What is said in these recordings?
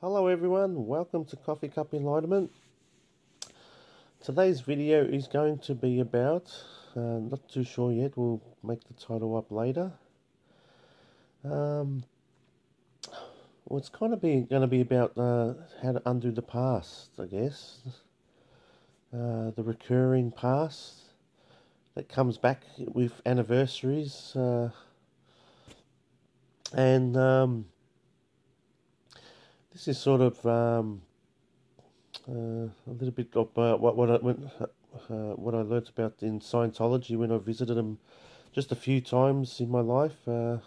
Hello everyone, welcome to Coffee Cup Enlightenment. Today's video is going to be about, not too sure yet, we'll make the title up later. Well, it's kind of going to be about how to undo the past, I guess. The recurring past that comes back with anniversaries, and this is sort of a little bit of what I learnt about in Scientology when I visited them just a few times in my life, and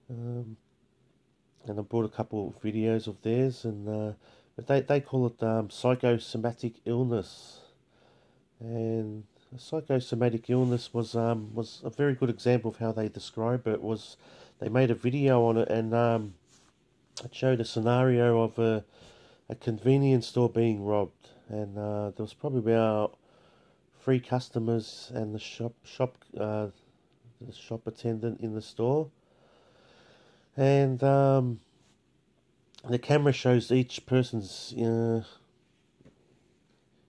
I brought a couple of videos of theirs, and they call it psychosomatic illness, and psychosomatic illness was a very good example of how they describe it. Was they made a video on it, and it showed a scenario of a convenience store being robbed, and there was probably about 3 customers and the shop attendant in the store, and the camera shows each person's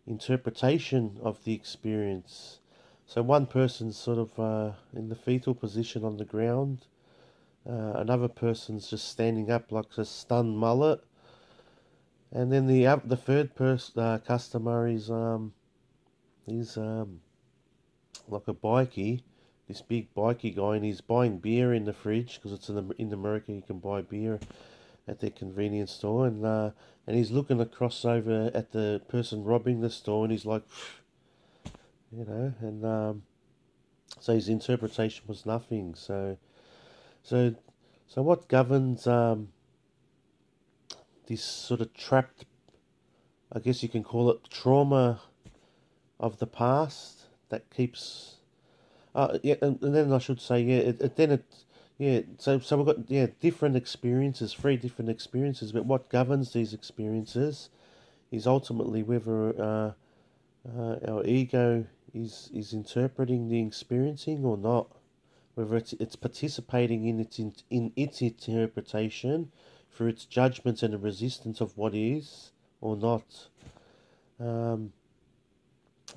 interpretation of the experience. So one person's sort of in the fetal position on the ground. Another person's just standing up like a stunned mullet, and then the third customer is like a bikie, this big bikie guy, and he's buying beer in the fridge because it's in America you can buy beer at their convenience store, and he's looking across over at the person robbing the store, and he's like, and so his interpretation was nothing. So what governs this sort of trapped, I guess you can call it, trauma of the past that keeps, and then I should say, so we've got different experiences, 3 different experiences, but what governs these experiences is ultimately whether our ego is interpreting the experiencing or not. Whether it's participating in its interpretation through its judgments and the resistance of what is or not.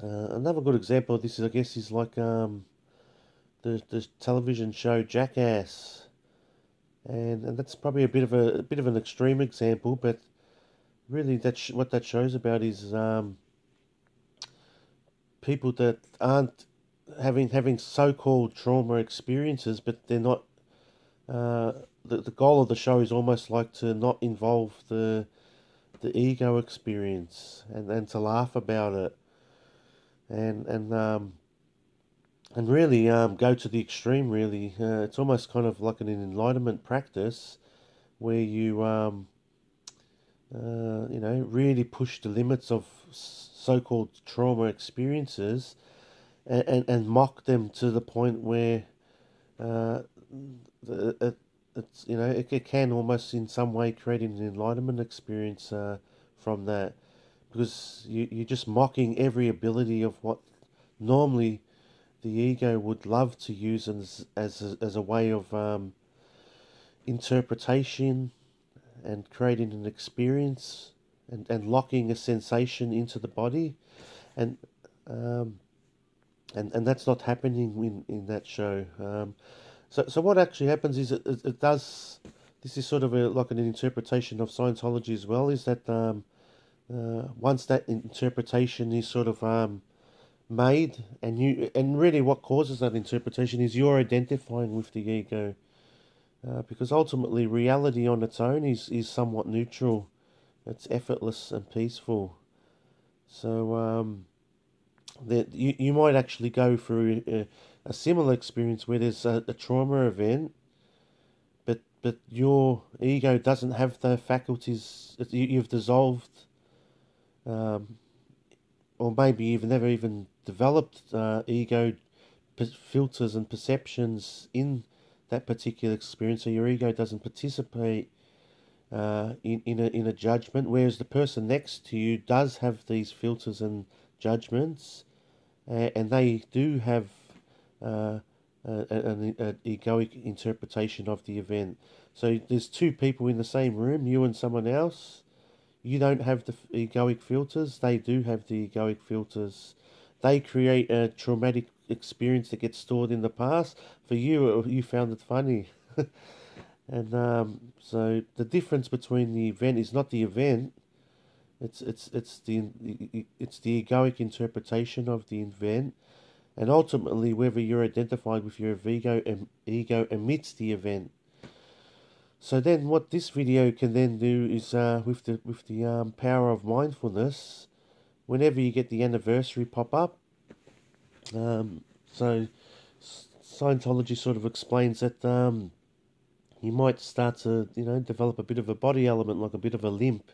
Another good example of this is, I guess, is like the television show Jackass, and that's probably a bit of an extreme example, but really what that shows about is people that aren't having so-called trauma experiences, but they're not. The goal of the show is almost like to not involve the ego experience, and to laugh about it, and really go to the extreme. Really, it's almost kind of like an enlightenment practice where you really push the limits of so-called trauma experiences. And mock them to the point where it can almost in some way create an enlightenment experience from that, because you're just mocking every ability of what normally the ego would love to use as a way of interpretation and creating an experience and locking a sensation into the body, and that's not happening in that show. So what actually happens is it does. This is sort of like an interpretation of Scientology as well. Is that once that interpretation is sort of made, and really what causes that interpretation is you're identifying with the ego, because ultimately reality on its own is somewhat neutral. It's effortless and peaceful. So that you might actually go through a similar experience where there's a trauma event, but your ego doesn't have the faculties. You've dissolved, or maybe you've never even developed ego filters and perceptions in that particular experience, so your ego doesn't participate in a judgment, whereas the person next to you does have these filters and judgments, and they do have an egoic interpretation of the event. So there's two people in the same room, you and someone else. You don't have the egoic filters. They do have the egoic filters. They create a traumatic experience that gets stored in the past. For you, you found it funny. And so the difference between the event is not the event. It's the egoic interpretation of the event, and ultimately whether you're identified with your ego amidst the event. So then, what this video can then do is, with the power of mindfulness, whenever you get the anniversary pop up, so Scientology sort of explains that you might start to develop a bit of a body element, like a bit of a limp,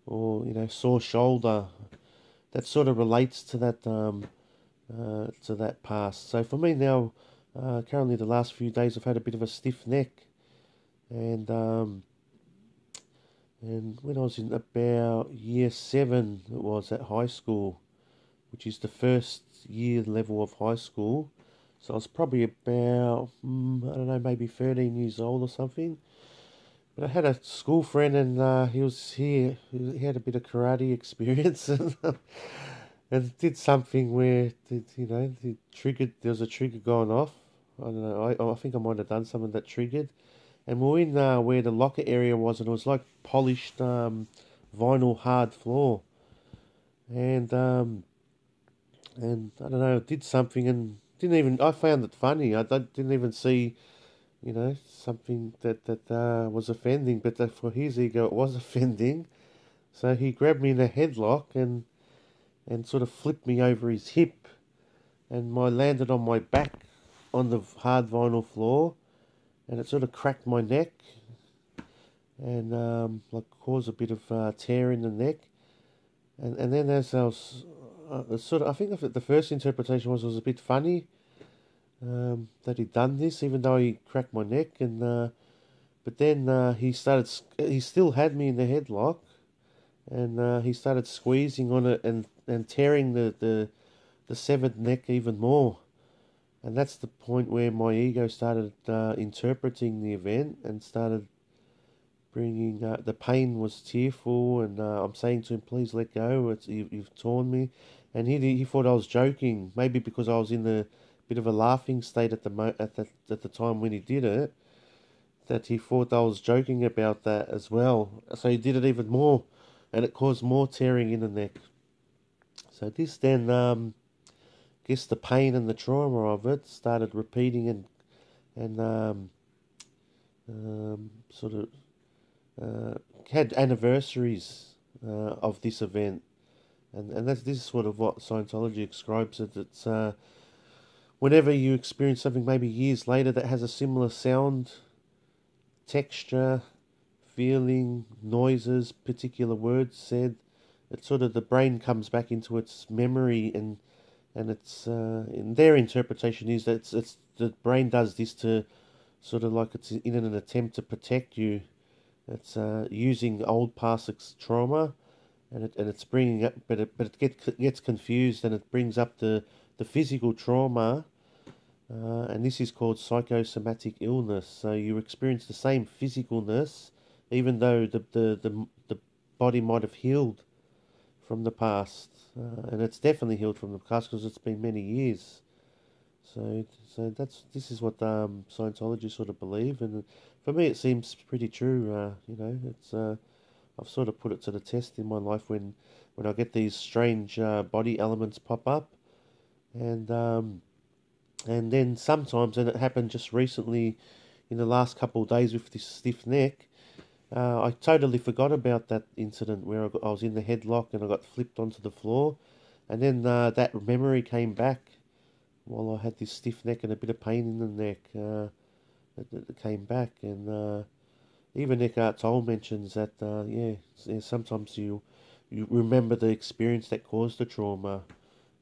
or sore shoulder. That sort of relates to that past. So for me now, currently the last few days I've had a bit of a stiff neck. And when I was in about year 7, it was at high school, which is the first year level of high school. So I was probably about, I don't know, maybe 13 years old or something. But I had a school friend, and he was here. He had a bit of karate experience, and did something where, he triggered. There was a trigger going off. I don't know. I think I might have done something that triggered. And we're in where the locker area was, and it was like polished vinyl hard floor. And I don't know, did something and didn't even. I found it funny. I didn't even see, something that was offending, but that for his ego it was offending. So he grabbed me in a headlock and sort of flipped me over his hip, and I landed on my back on the hard vinyl floor. And it sort of cracked my neck, and caused a bit of tear in the neck. And then as I was, I think the first interpretation was it was a bit funny that he'd done this, even though he cracked my neck. And but then he still had me in the headlock, and he started squeezing on it and tearing the severed neck even more. And that's the point where my ego started interpreting the event and started bringing... the pain was tearful, and I'm saying to him, please let go, you've torn me. And he thought I was joking, maybe because I was in a bit of a laughing state at the time when he did it, that he thought I was joking about that as well. So he did it even more, and it caused more tearing in the neck. So this then... guess the pain and the trauma of it started repeating and sort of had anniversaries of this event, and this is sort of what Scientology describes it. It's whenever you experience something maybe years later that has a similar sound, texture, feeling, noises, particular words said, it's sort of the brain comes back into its memory, and it's in their interpretation is that it's the brain does this to sort of like it's in an attempt to protect you. It's using old past trauma, and it's bringing up, but it gets confused, and it brings up the physical trauma, and this is called psychosomatic illness. So you experience the same physicalness, even though the body might have healed from the past, and it's definitely healed from the past because it's been many years. So this is what Scientology sort of believe, and for me it seems pretty true. It's I've sort of put it to the test in my life when I get these strange body elements pop up, and then sometimes, and it happened just recently in the last couple of days with this stiff neck. I totally forgot about that incident where I was in the headlock and I got flipped onto the floor, and then that memory came back while I had this stiff neck and a bit of pain in the neck. It came back, and even Eckhart Tolle mentions that sometimes you remember the experience that caused the trauma,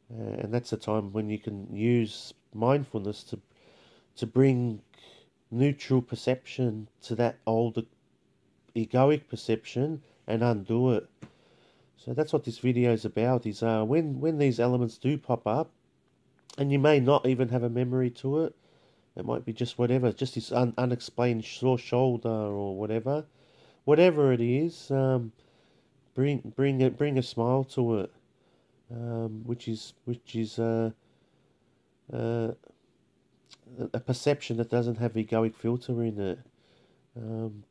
and that's a time when you can use mindfulness to bring neutral perception to that older egoic perception and undo it. So that's what this video is about, is when these elements do pop up, and you may not even have a memory to it, It might be just whatever, just this unexplained sore shoulder or whatever. Whatever it is, bring a smile to it, which is uh, a perception that doesn't have egoic filter in it. Um,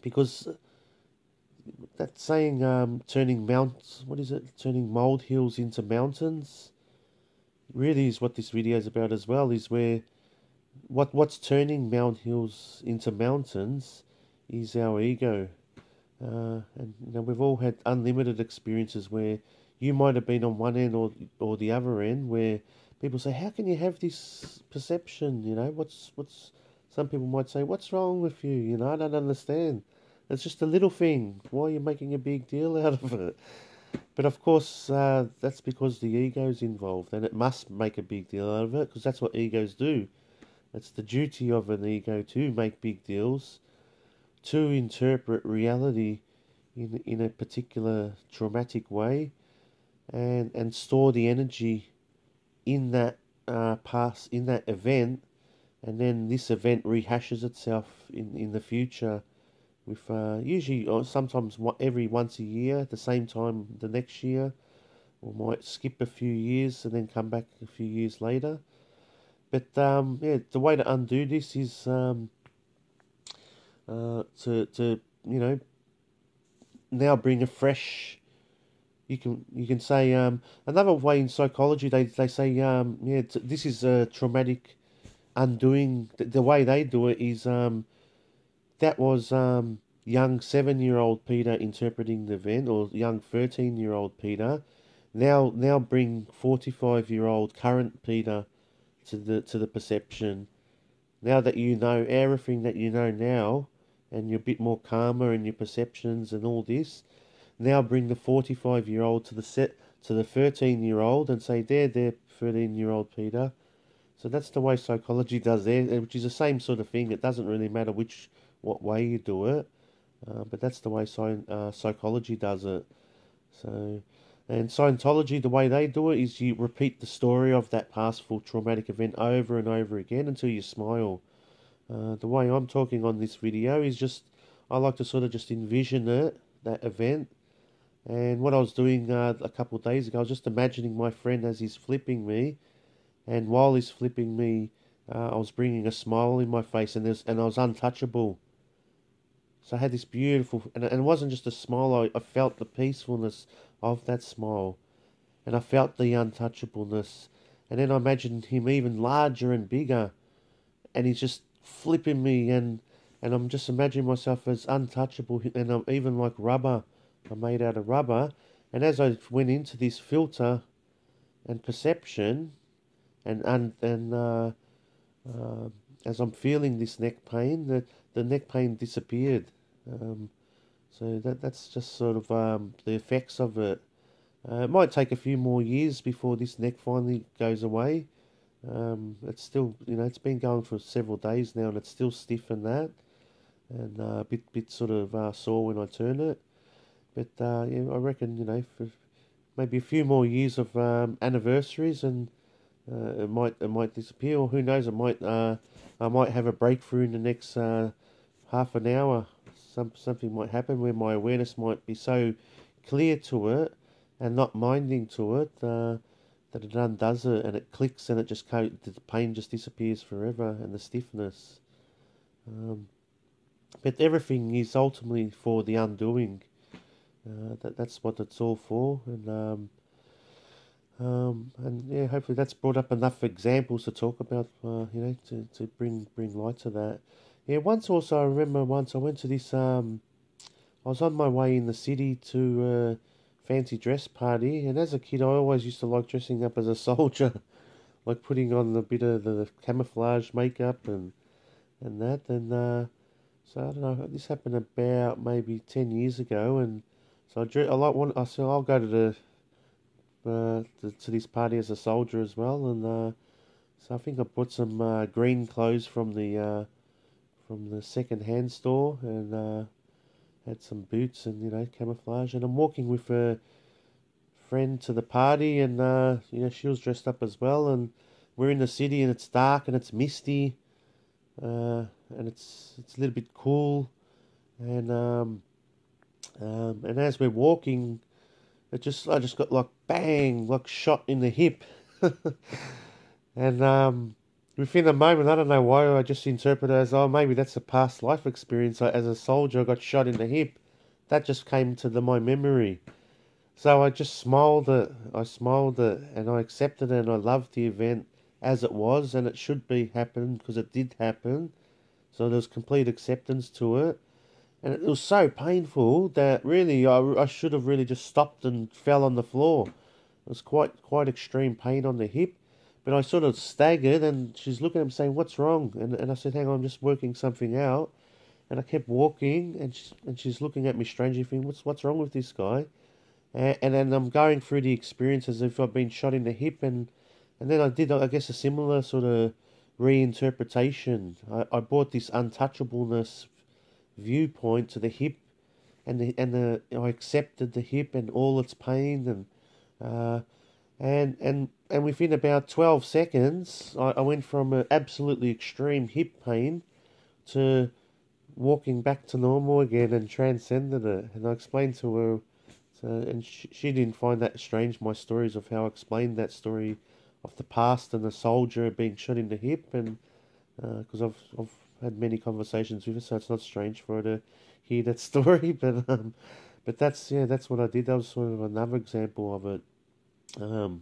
because that saying, turning molehills into mountains, really is what this video is about as well. Is where what's turning molehills into mountains is our ego. And we've all had unlimited experiences where you might have been on one end or the other end, where people say, "How can you have this perception? What's?" Some people might say, "What's wrong with you? I don't understand. It's just a little thing. Why are you making a big deal out of it?" But of course, that's because the ego's involved, and it must make a big deal out of it because that's what egos do. It's the duty of an ego to make big deals, to interpret reality in a particular traumatic way, and store the energy in that in that event, and then this event rehashes itself in the future with usually or sometimes every once a year at the same time the next year, or might skip a few years and then come back a few years later. But yeah, the way to undo this is to now bring a fresh. You can say another way in psychology they say yeah, this is a traumatic undoing. The way they do it is that was young 7-year-old Peter interpreting the event, or young 13-year-old Peter. Now bring 45-year-old current Peter to the perception. Now that you know everything that you know now, and you're a bit more calmer in your perceptions and all this, now bring the 45-year-old to the 13-year-old and say, there, 13-year-old Peter. So that's the way psychology does there, which is the same sort of thing. It doesn't really matter what way you do it, but that's the way psychology does it. So, and Scientology, the way they do it is you repeat the story of that pastful traumatic event over and over again until you smile. The way I'm talking on this video is just, I like to sort of just envision that event. And what I was doing a couple of days ago, I was just imagining my friend as he's flipping me, and while he's flipping me, I was bringing a smile in my face, and I was untouchable. So I had this beautiful, and it wasn't just a smile. I felt the peacefulness of that smile, and I felt the untouchableness. And then I imagined him even larger and bigger, and he's just flipping me, and I'm just imagining myself as untouchable, and I'm even like rubber. I'm made out of rubber, and as I went into this filter and perception, and as I'm feeling this neck pain, the neck pain disappeared. So that's just sort of the effects of it. It might take a few more years before this neck finally goes away. It's still, it's been going for several days now, and it's still stiff and that, and a bit sort of sore when I turn it. But yeah, I reckon for maybe a few more years of anniversaries, and it might disappear, or who knows? I might have a breakthrough in the next half an hour. Something might happen where my awareness might be so clear to it and not minding to it that it undoes it, and it clicks, and the pain just disappears forever, and the stiffness. But everything is ultimately for the undoing. That's what it's all for, and yeah, hopefully that's brought up enough examples to talk about, to bring light to that. Yeah, I remember once I went to this, I was on my way in the city to a fancy dress party, and as a kid I always used to like dressing up as a soldier, like putting on a bit of the camouflage makeup and that, and so I don't know, this happened about maybe 10 years ago, and so I said I'll go to this party as a soldier as well, and so I think I bought some green clothes from the second-hand store, and had some boots and camouflage, and I'm walking with a friend to the party, and she was dressed up as well, and we're in the city and it's dark and it's misty, and it's a little bit cool, and as we're walking, I just got like bang, like shot in the hip, and within a moment, I don't know why, I just interpreted it as, oh, maybe that's a past life experience. As a soldier, I got shot in the hip. That just came to my memory. So I just smiled it, and I accepted it, and I loved the event as it was, and it should be happen because it did happen. So there was complete acceptance to it. And it was so painful that really I should have really just stopped and fell on the floor. It was quite extreme pain on the hip. But I sort of staggered, and she's looking at me saying, "What's wrong?" And I said, "Hang on, I'm just working something out." And I kept walking, and she's looking at me strangely, thinking, "What's wrong with this guy?" And then I'm going through the experience as if I've been shot in the hip, and then I did, I guess, a similar sort of reinterpretation. I brought this untouchableness viewpoint to the hip, and I accepted the hip and all its pain, uh, and within about 12 seconds, I went from an absolutely extreme hip pain to walking back to normal again and transcended it. And I explained to her, and she didn't find that strange, my stories of how I explained that story of the past and the soldier being shot in the hip, and because I've had many conversations with her, so it's not strange for her to hear that story. But that's what I did. That was sort of another example of it. So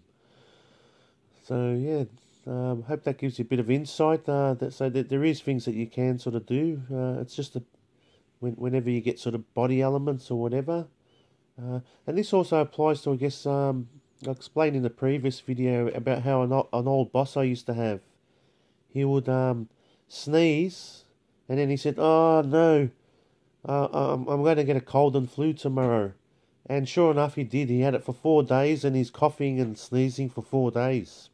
yeah, hope that gives you a bit of insight. That there is things that you can sort of do. It's just whenever you get sort of body elements or whatever. And this also applies to, I guess, I explained in the previous video about how an old boss I used to have. He would sneeze, and then he said, "Oh no, I'm going to get a cold and flu tomorrow." And sure enough, he did. He had it for 4 days, and he's coughing and sneezing for 4 days.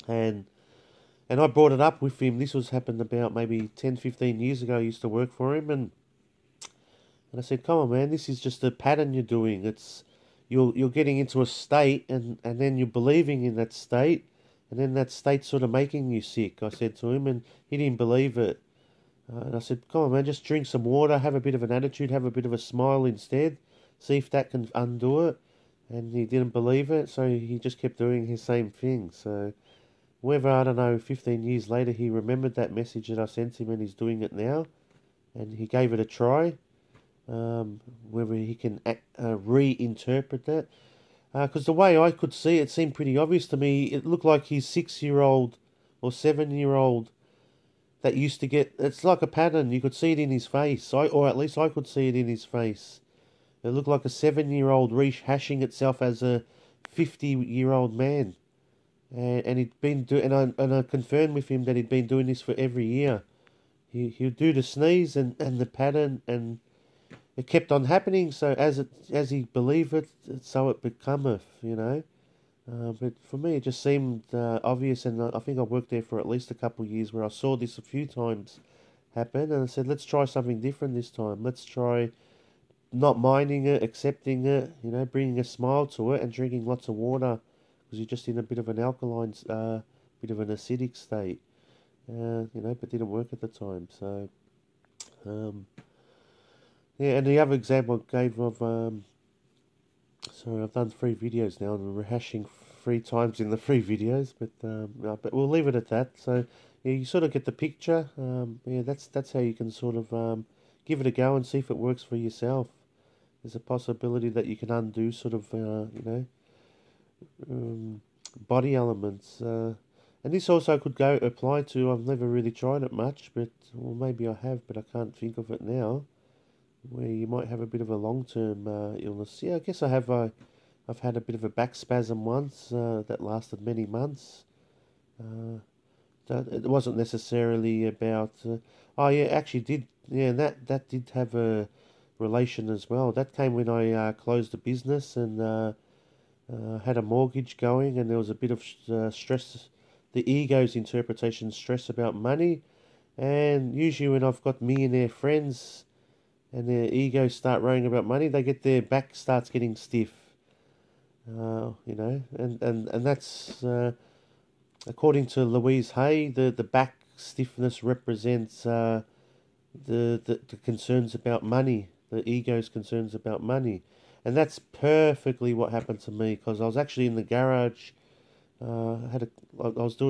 And I brought it up with him. This was happened about maybe 10, 15 years ago. I used to work for him, and I said, "Come on, man, this is just a pattern you're doing. It's you're getting into a state, and then you're believing in that state, and then that state's sort of making you sick." I said to him, and he didn't believe it. And I said, "Come on, man, just drink some water, have a bit of an attitude, have a bit of a smile instead. See if that can undo it." And he didn't believe it, so he just kept doing his same thing. So whether, I don't know, 15 years later, he remembered that message that I sent him, and he's doing it now, and he gave it a try. Whether he can reinterpret that. Because the way I could see it seemed pretty obvious to me. It looked like his 6-year-old or 7-year-old that used to get... It's like a pattern. You could see it in his face. Or at least I could see it in his face. It looked like a 7-year-old rehashing itself as a 50-year-old man. And he'd been and I confirmed with him that he'd been doing this for every year. He'd do the sneeze and the pattern, and it kept on happening. So as he believed it, so it becometh, you know. But for me, it just seemed obvious, and I think I worked there for at least a couple of years where I saw this a few times happen, and I said, let's try something different this time. Let's try not minding it, accepting it, you know, bringing a smile to it, and drinking lots of water, because you're just in a bit of an alkaline, bit of an acidic state, you know, but didn't work at the time. So, yeah, and the other example I gave of, sorry, I've done 3 videos now, and I'm rehashing 3 times in the 3 videos, but we'll leave it at that. So, yeah, you sort of get the picture. Yeah, that's how you can sort of give it a go and see if it works for yourself. There's a possibility that you can undo sort of, you know, body elements. And this also could apply to, I've never really tried it much, but, well, maybe I have, but I can't think of it now, where you might have a bit of a long-term illness. Yeah, I guess I have. I've had a bit of a back spasm once that lasted many months. It wasn't necessarily about... oh, yeah, actually did. Yeah, that did have a relation as well. That came when I closed a business and had a mortgage going, and there was a bit of stress, the ego's interpretation, stress about money. And usually when I've got millionaire friends and their egos start worrying about money, their back starts getting stiff. You know, and that's according to Louise Hay, the back stiffness represents the concerns about money, the ego's concerns about money. And that's perfectly what happened to me, because I was actually in the garage. Lost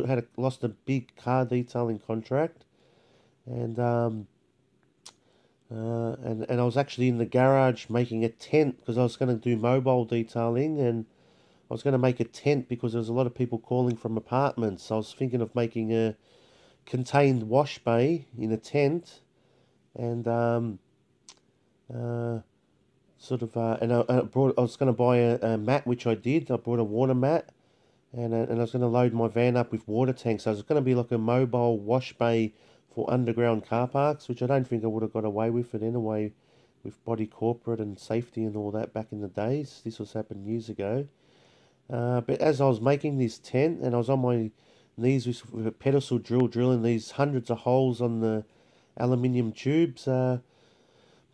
a big car detailing contract, and and I was actually in the garage making a tent because I was going to do mobile detailing, and I was going to make a tent because there was a lot of people calling from apartments. I was thinking of making a contained wash bay in a tent, and uh, I was going to buy a mat, which I did. I bought a water mat, and I was going to load my van up with water tanks. So it was going to be like a mobile wash bay for underground car parks, which I don't think I would have got away with it anyway, with body corporate and safety and all that back in the days. This was happened years ago. But as I was making this tent, and I was on my knees with a pedestal drill, drilling these hundreds of holes on the aluminium tubes,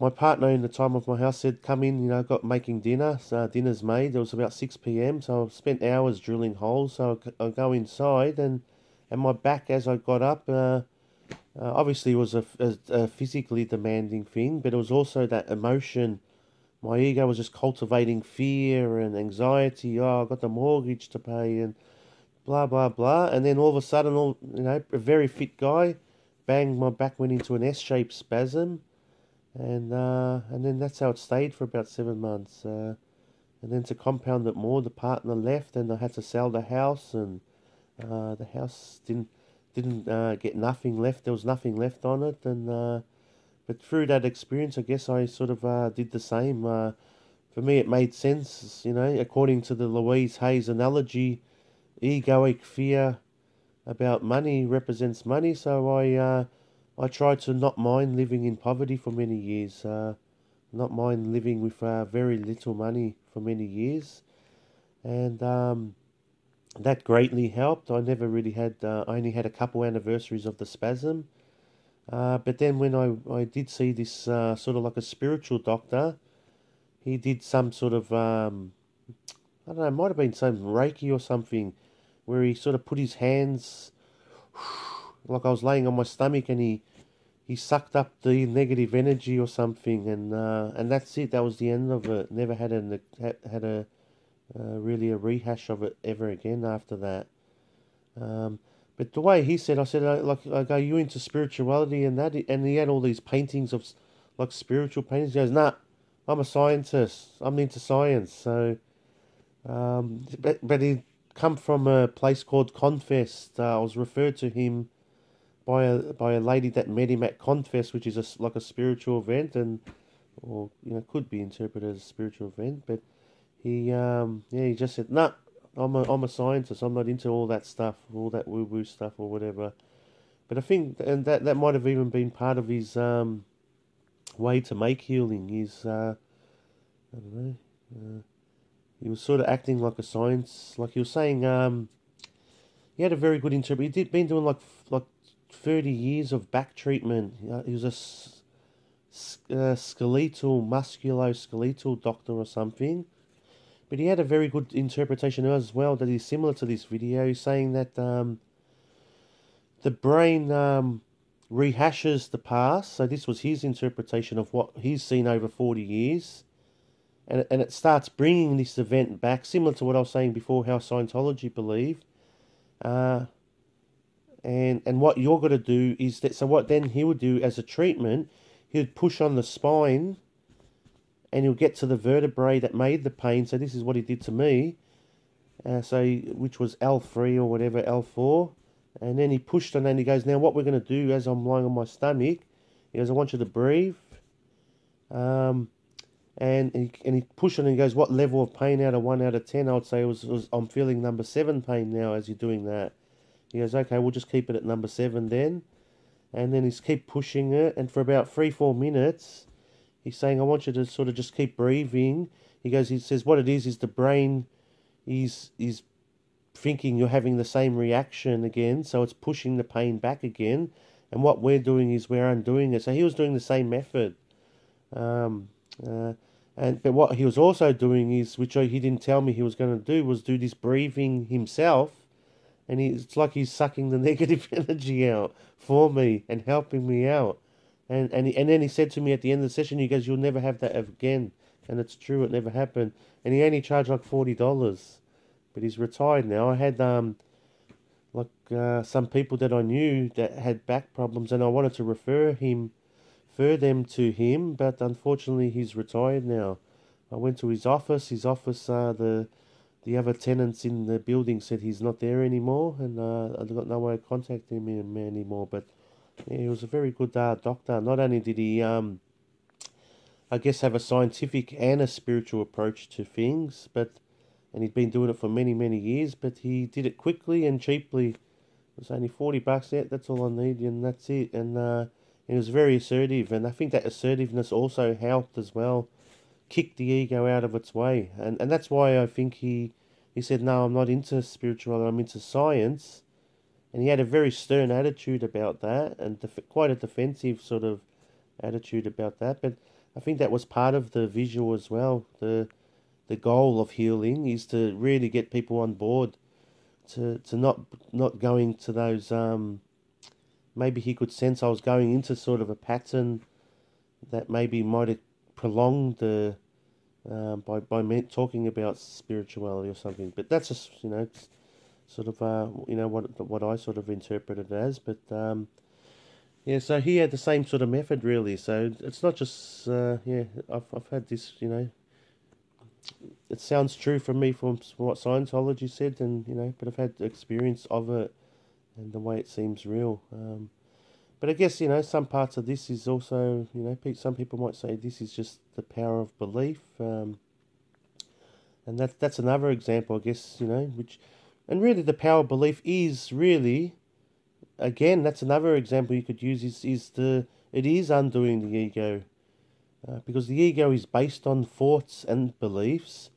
my partner in the time of my house said, "Come in, got making dinner." So dinner's made. It was about 6 p.m. So I spent hours drilling holes. So I go inside, and my back as I got up, obviously it was a physically demanding thing, but it was also that emotion. My ego was just cultivating fear and anxiety. Oh, I've got the mortgage to pay and blah, blah, blah. And then all of a sudden, a very fit guy, bang, my back went into an S-shaped spasm. And then that's how it stayed for about 7 months. And then to compound it more, the partner left, and I had to sell the house, and the house didn't get nothing left. There was nothing left on it, and but through that experience, I guess I sort of did the same. For me, it made sense, according to the Louise Hayes analogy. Egoic fear about money represents money, so I tried to not mind living in poverty for many years, not mind living with very little money for many years, and that greatly helped. I never really had, I only had a couple anniversaries of the spasm, but then when I did see this sort of like a spiritual doctor, he did some sort of, I don't know, it might have been some Reiki or something, where he sort of put his hands, like I was laying on my stomach, and he sucked up the negative energy or something, and that's it. That was the end of it. Never had a really a rehash of it ever again after that. But the way he said, I said, I go, you into spirituality and that, and he had all these paintings of like spiritual paintings. He goes, nah, I'm a scientist. I'm into science. So, but he come from a place called Confest. I was referred to him by a lady that met him at Confest, which is like a spiritual event, or could be interpreted as a spiritual event. But he just said, nah, I'm a scientist. I'm not into all that stuff, all that woo woo stuff or whatever. But I think, and that might have even been part of his way to make healing. I don't know. He was sort of acting like a science, like he was saying. He had a very good interpret. He'd been doing like 30 years of back treatment. He was a skeletal, musculoskeletal doctor or something. But he had a very good interpretation as well that is similar to this video. He's saying that the brain rehashes the past. So this was his interpretation of what he's seen over 40 years. And it starts bringing this event back, similar to what I was saying before, how Scientology believed. And what you're going to do is that, so what then he would do as a treatment, he would push on the spine, and he'll get to the vertebrae that made the pain. So this is what he did to me. Which was L3 or whatever, L4. And then he pushed on, and he goes, now what we're going to do as I'm lying on my stomach, he goes, I want you to breathe. And he pushed on, and he goes, what level of pain out of 1 out of 10? I would say it was I'm feeling number 7 pain now as you're doing that. He goes, okay, we'll just keep it at number 7 then. And then he's keep pushing it, and for about 3-4 minutes, he's saying, I want you to sort of just keep breathing. He says, what it is the brain is thinking you're having the same reaction again, so it's pushing the pain back again. And what we're doing is we're undoing it. So he was doing the same method. But what he was also doing is, which he didn't tell me he was going to do, was do this breathing himself. and it's like he's sucking the negative energy out for me and helping me out. And then he said to me at the end of the session, he goes, "You'll never have that again," and it's true, it never happened. And he only charged like $40, but he's retired now. I had some people that I knew that had back problems, and I wanted to refer them to him, but unfortunately he's retired now. I went to his office. The other tenants in the building said he's not there anymore, and I've got no way of contacting him anymore. But yeah, he was a very good doctor. Not only did he, I guess, have a scientific and a spiritual approach to things, and he'd been doing it for many, many years, but he did it quickly and cheaply. It was only $40. Yeah, that's all I need, and that's it. And he was very assertive, and I think that assertiveness also helped as well, kick the ego out of its way. And that's why I think he said, no, I'm not into spirituality, I'm into science. And he had a very stern attitude about that, and quite a defensive sort of attitude about that. But I think that was part of the visual as well. The goal of healing is to really get people on board, to not going to those, maybe he could sense I was going into sort of a pattern that maybe might have prolonged the by me talking about spirituality or something. But that's just, it's sort of what I sort of interpreted it as. But yeah, so he had the same sort of method really. So it's not just I've had this, it sounds true for me from what Scientology said, and but I've had the experience of it and the way it seems real. But I guess, some parts of this is also, some people might say this is just the power of belief. And that's another example, I guess, and really the power of belief is really, again, that's another example you could use it is undoing the ego. Because the ego is based on thoughts and beliefs.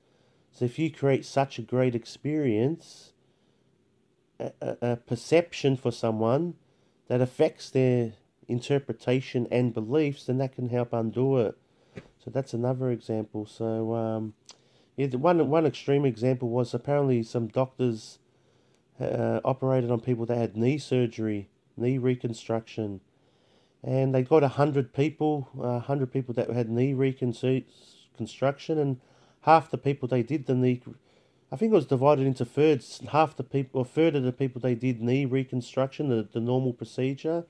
So if you create such a great experience, a perception for someone that affects their interpretation and beliefs, then that can help undo it. So that's another example. So one extreme example was apparently some doctors operated on people that had knee surgery, knee reconstruction, and they got 100 people that had knee reconstruction, and half the people they did the knee, I think it was divided into thirds. Half the people, or third of the people, they did knee reconstruction, the normal procedure.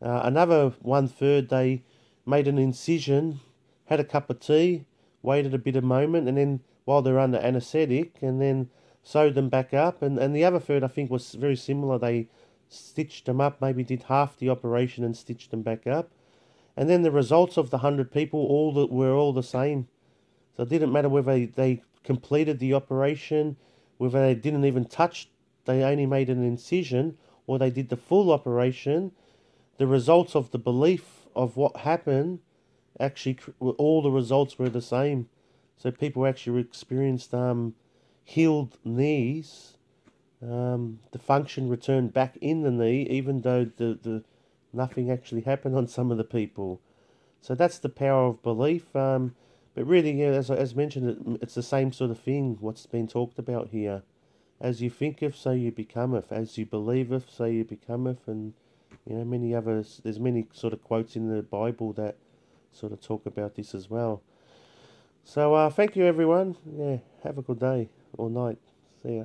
Another 1/3, they made an incision, had a cup of tea, waited a bit of moment, and then while they're under anaesthetic, and then sewed them back up. And the other third, I think, was very similar. They stitched them up, maybe did half the operation and stitched them back up. And then the results of the 100 people were all the same. So it didn't matter whether they completed the operation, whether they didn't even touch, they only made an incision, or they did the full operation. The results of the belief of what happened, actually all the results were the same. So people actually experienced healed knees. The function returned back in the knee, even though the nothing actually happened on some of the people. So that's the power of belief. But really, yeah, as mentioned, it's the same sort of thing, what's been talked about here. As you thinketh, so you becometh. As you believeth, so you becometh. And, many others, there's many sort of quotes in the Bible that sort of talk about this as well. So, thank you, everyone. Yeah, have a good day or night. See ya.